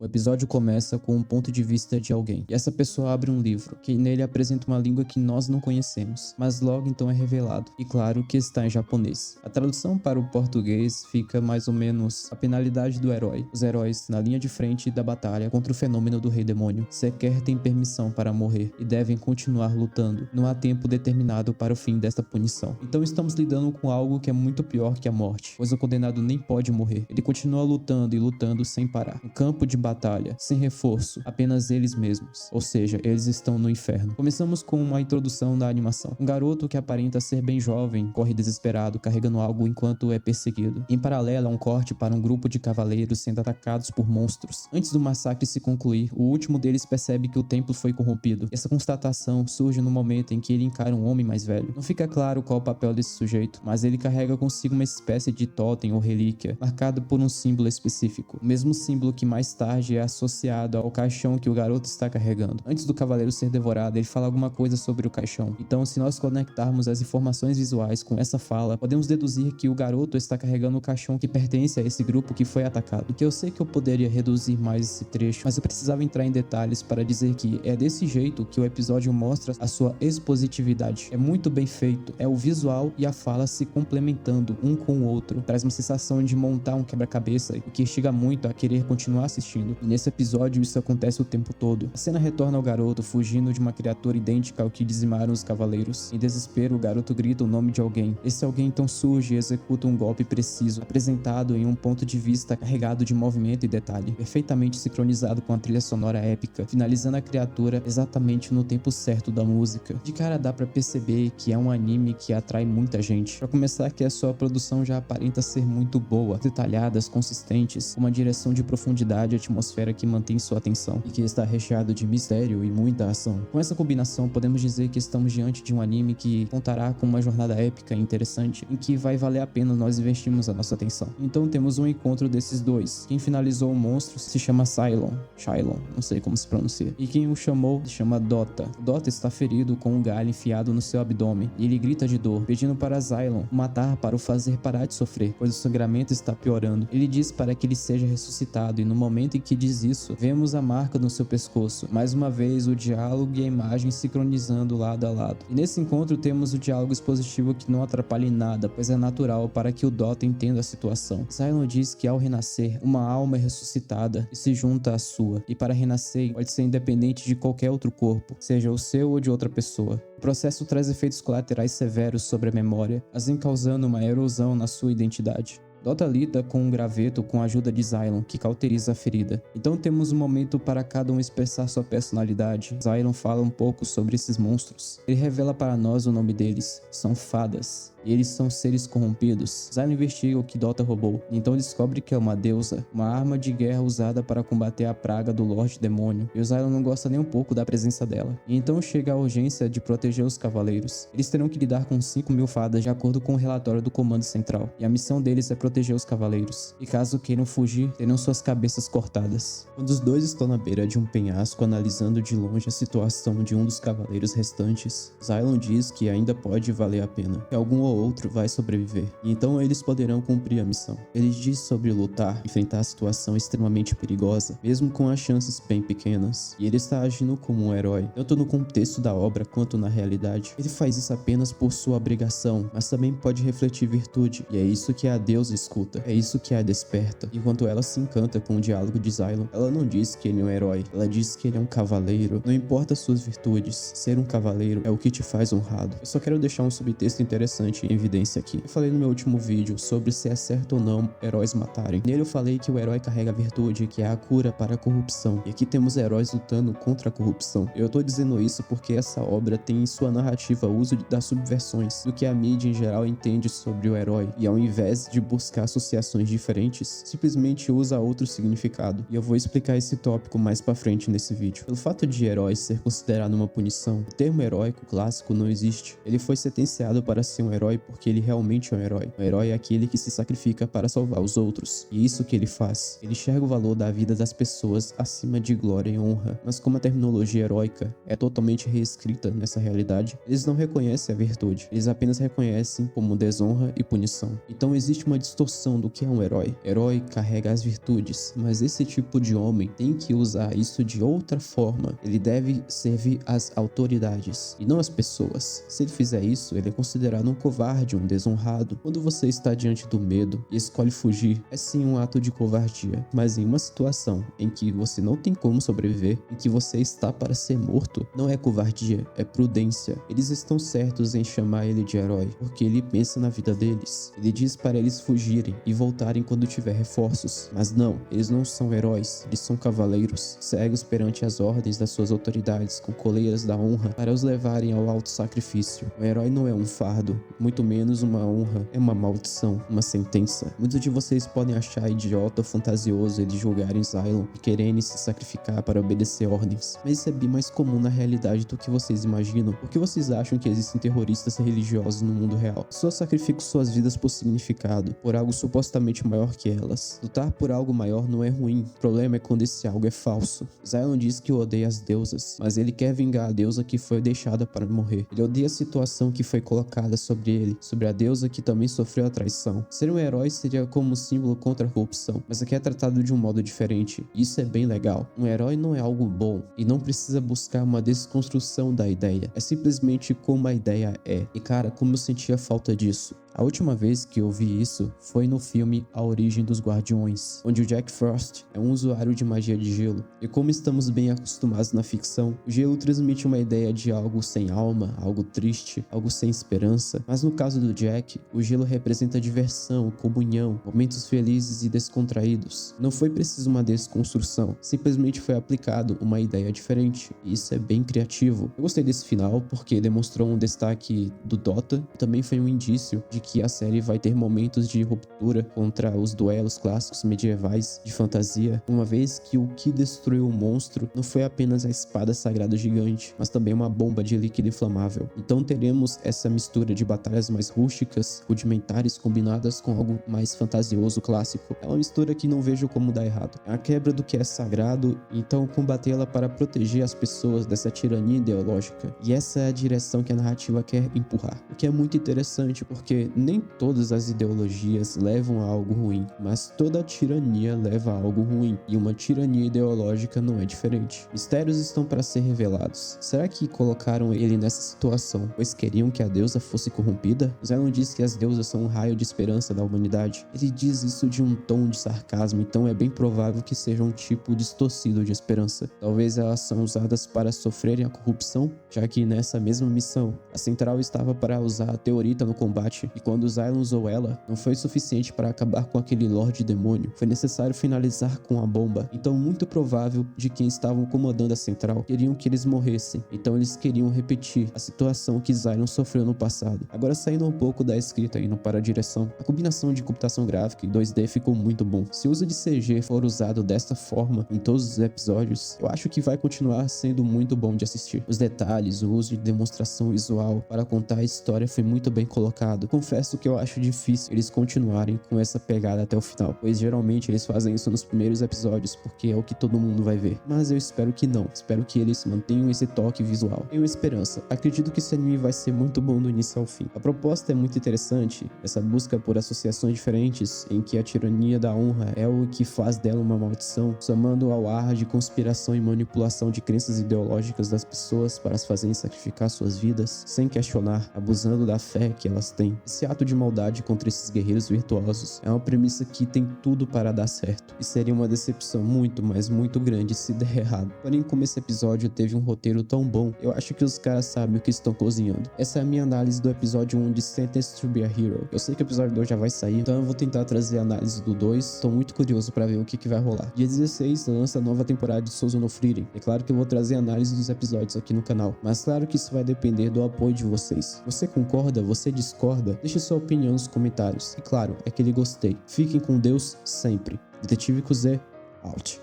O episódio começa com um ponto de vista de alguém, e essa pessoa abre um livro, que nele apresenta uma língua que nós não conhecemos, mas logo então é revelado, e claro que está em japonês. A tradução para o português fica mais ou menos: a penalidade do herói. Os heróis, na linha de frente da batalha contra o fenômeno do Rei Demônio, sequer têm permissão para morrer, e devem continuar lutando. Não há tempo determinado para o fim desta punição. Então estamos lidando com algo que é muito pior que a morte, pois o condenado nem pode morrer. Ele continua lutando e lutando sem parar. No campo de batalha, sem reforço, apenas eles mesmos, ou seja, eles estão no inferno. Começamos com uma introdução da animação. Um garoto que aparenta ser bem jovem corre desesperado, carregando algo enquanto é perseguido. Em paralelo, há um corte para um grupo de cavaleiros sendo atacados por monstros. Antes do massacre se concluir, o último deles percebe que o templo foi corrompido. Essa constatação surge no momento em que ele encara um homem mais velho. Não fica claro qual o papel desse sujeito, mas ele carrega consigo uma espécie de totem ou relíquia, marcado por um símbolo específico. O mesmo símbolo que mais tarde é associado ao caixão que o garoto está carregando. Antes do cavaleiro ser devorado, ele fala alguma coisa sobre o caixão. Então, se nós conectarmos as informações visuais com essa fala, podemos deduzir que o garoto está carregando o caixão que pertence a esse grupo que foi atacado. Que eu sei que eu poderia reduzir mais esse trecho, mas eu precisava entrar em detalhes para dizer que é desse jeito que o episódio mostra a sua expositividade. É muito bem feito, é o visual e a fala se complementando um com o outro. Traz uma sensação de montar um quebra-cabeça, o que instiga muito a querer continuar assistindo. E nesse episódio isso acontece o tempo todo. A cena retorna ao garoto fugindo de uma criatura idêntica ao que dizimaram os cavaleiros. Em desespero, o garoto grita o nome de alguém. Esse alguém então surge e executa um golpe preciso, apresentado em um ponto de vista carregado de movimento e detalhe, perfeitamente sincronizado com a trilha sonora épica, finalizando a criatura exatamente no tempo certo da música. De cara dá pra perceber que é um anime que atrai muita gente. Pra começar, que a sua produção já aparenta ser muito boa, detalhadas, consistentes, com uma direção de profundidade e atmosfera que mantém sua atenção, e que está recheado de mistério e muita ação. Com essa combinação, podemos dizer que estamos diante de um anime que contará com uma jornada épica e interessante, em que vai valer a pena nós investirmos a nossa atenção. Então temos um encontro desses dois. Quem finalizou o monstro se chama Shylon, não sei como se pronuncia, e quem o chamou se chama Dota. Dota está ferido com um galho enfiado no seu abdômen, e ele grita de dor, pedindo para Shylon o matar para o fazer parar de sofrer, pois o sangramento está piorando. Ele diz para que ele seja ressuscitado, e no momento em que diz isso, vemos a marca no seu pescoço. Mais uma vez, o diálogo e a imagem sincronizando lado a lado. E nesse encontro temos o diálogo expositivo que não atrapalha em nada, pois é natural para que o Dota entenda a situação. Shylon diz que ao renascer, uma alma é ressuscitada e se junta à sua, e para renascer pode ser independente de qualquer outro corpo, seja o seu ou de outra pessoa. O processo traz efeitos colaterais severos sobre a memória, assim causando uma erosão na sua identidade. Dota lida com um graveto com a ajuda de Shylon, que cauteriza a ferida. Então temos um momento para cada um expressar sua personalidade. Shylon fala um pouco sobre esses monstros. Ele revela para nós o nome deles. São fadas. E eles são seres corrompidos. Shylon investiga o que Dota roubou, e então descobre que é uma deusa, uma arma de guerra usada para combater a praga do Lorde Demônio, e o Shylon não gosta nem um pouco da presença dela. E então chega a urgência de proteger os cavaleiros. Eles terão que lidar com 5.000 fadas de acordo com o relatório do Comando Central, e a missão deles é proteger os cavaleiros, e caso queiram fugir, terão suas cabeças cortadas. Quando os dois estão na beira de um penhasco analisando de longe a situação de um dos cavaleiros restantes, Shylon diz que ainda pode valer a pena, que algum ou outro vai sobreviver, e então eles poderão cumprir a missão. Ele diz sobre lutar, enfrentar a situação extremamente perigosa, mesmo com as chances bem pequenas, e ele está agindo como um herói, tanto no contexto da obra quanto na realidade. Ele faz isso apenas por sua obrigação, mas também pode refletir virtude, e é isso que a deusa escuta, é isso que a desperta. Enquanto ela se encanta com o diálogo de Shylon, ela não diz que ele é um herói, ela diz que ele é um cavaleiro. Não importa suas virtudes, ser um cavaleiro é o que te faz honrado. Eu só quero deixar um subtexto interessante em evidência aqui. Eu falei no meu último vídeo sobre se é certo ou não heróis matarem. Nele eu falei que o herói carrega a virtude, que é a cura para a corrupção. E aqui temos heróis lutando contra a corrupção. Eu tô dizendo isso porque essa obra tem em sua narrativa o uso das subversões, do que a mídia em geral entende sobre o herói, e ao invés de buscar associações diferentes, simplesmente usa outro significado. E eu vou explicar esse tópico mais pra frente nesse vídeo. Pelo fato de herói ser considerado uma punição, o termo heróico clássico não existe. Ele foi sentenciado para ser um herói herói porque ele realmente é um herói. Um herói é aquele que se sacrifica para salvar os outros. E isso que ele faz. Ele enxerga o valor da vida das pessoas acima de glória e honra. Mas como a terminologia heróica é totalmente reescrita nessa realidade, eles não reconhecem a virtude. Eles apenas reconhecem como desonra e punição. Então existe uma distorção do que é um herói. Herói carrega as virtudes, mas esse tipo de homem tem que usar isso de outra forma. Ele deve servir às autoridades e não às pessoas. Se ele fizer isso, ele é considerado um covarde, um desonrado. Quando você está diante do medo e escolhe fugir, é sim um ato de covardia, mas em uma situação em que você não tem como sobreviver, em que você está para ser morto, não é covardia, é prudência. Eles estão certos em chamar ele de herói, porque ele pensa na vida deles. Ele diz para eles fugirem e voltarem quando tiver reforços, mas não, eles não são heróis, eles são cavaleiros, cegos perante as ordens das suas autoridades, com coleiras da honra para os levarem ao alto sacrifício. Um herói não é um fardo, muito menos uma honra, é uma maldição, uma sentença. Muitos de vocês podem achar idiota ou fantasioso eles julgarem Xylon e quererem se sacrificar para obedecer ordens, mas isso é bem mais comum na realidade do que vocês imaginam. Por que vocês acham que existem terroristas religiosos no mundo real? Pessoas sacrificam suas vidas por significado, por algo supostamente maior que elas. Lutar por algo maior não é ruim, o problema é quando esse algo é falso. Xylon diz que odeia as deusas, mas ele quer vingar a deusa que foi deixada para morrer. Ele odeia a situação que foi colocada sobre ele, sobre a deusa que também sofreu a traição. Ser um herói seria como um símbolo contra a corrupção, mas aqui é tratado de um modo diferente. Isso é bem legal. Um herói não é algo bom e não precisa buscar uma desconstrução da ideia. É simplesmente como a ideia é. E cara, como eu sentia falta disso. A última vez que eu vi isso foi no filme A Origem dos Guardiões, onde o Jack Frost é um usuário de magia de gelo. E como estamos bem acostumados na ficção, o gelo transmite uma ideia de algo sem alma, algo triste, algo sem esperança. Mas no caso do Jack, o gelo representa diversão, comunhão, momentos felizes e descontraídos. Não foi preciso uma desconstrução, simplesmente foi aplicado uma ideia diferente. E isso é bem criativo. Eu gostei desse final porque demonstrou um destaque do Dota, e também foi um indício de que a série vai ter momentos de ruptura contra os duelos clássicos medievais de fantasia, uma vez que o que destruiu o monstro não foi apenas a espada sagrada gigante, mas também uma bomba de líquido inflamável. Então teremos essa mistura de batalhas mais rústicas, rudimentares combinadas com algo mais fantasioso clássico. É uma mistura que não vejo como dar errado. É a quebra do que é sagrado, então combatê-la para proteger as pessoas dessa tirania ideológica. E essa é a direção que a narrativa quer empurrar. O que é muito interessante porque nem todas as ideologias levam a algo ruim, mas toda tirania leva a algo ruim, e uma tirania ideológica não é diferente. Mistérios estão para ser revelados. Será que colocaram ele nessa situação, pois queriam que a deusa fosse corrompida? Xylon diz que as deusas são um raio de esperança da humanidade. Ele diz isso de um tom de sarcasmo, então é bem provável que seja um tipo distorcido de esperança. Talvez elas são usadas para sofrerem a corrupção, já que nessa mesma missão, a Central estava para usar a Teorita no combate, e quando Xylon usou ela, não foi suficiente para acabar com aquele Lorde Demônio. Foi necessário finalizar com a bomba. Então muito provável de quem estavam comandando a Central queriam que eles morressem. Então eles queriam repetir a situação que Xylon sofreu no passado. Agora saindo um pouco da escrita e indo para a direção, a combinação de computação gráfica e 2D ficou muito bom. Se o uso de CG for usado desta forma em todos os episódios, eu acho que vai continuar sendo muito bom de assistir. Os detalhes, o uso de demonstração visual para contar a história foi muito bem colocado. Confesso que eu acho difícil eles continuarem com essa pegada até o final, pois geralmente eles fazem isso nos primeiros episódios, porque é o que todo mundo vai ver. Mas eu espero que não, espero que eles mantenham esse toque visual. Tenho esperança, acredito que esse anime vai ser muito bom do início ao fim. A proposta é muito interessante, essa busca por associações diferentes, em que a tirania da honra é o que faz dela uma maldição, somando ao ar de conspiração e manipulação de crenças ideológicas das pessoas para as fazerem sacrificar suas vidas, sem questionar, abusando da fé que elas têm. Esse ato de maldade contra esses guerreiros virtuosos é uma premissa que tem tudo para dar certo, e seria uma decepção muito, mas muito grande se der errado. Porém, como esse episódio teve um roteiro tão bom, eu acho que os caras sabem o que estão cozinhando. Essa é a minha análise do episódio 1 de Sentenced to be a Hero. Eu sei que o episódio 2 já vai sair, então eu vou tentar trazer a análise do 2, estou muito curioso para ver o que vai rolar. Dia 16 lança a nova temporada de Souls no Frieren. É claro que eu vou trazer análise dos episódios aqui no canal, mas claro que isso vai depender do apoio de vocês. Você concorda? Você discorda? Deixe sua opinião nos comentários. E claro, aquele gostei. Fiquem com Deus sempre. Detetive Kuzé, out.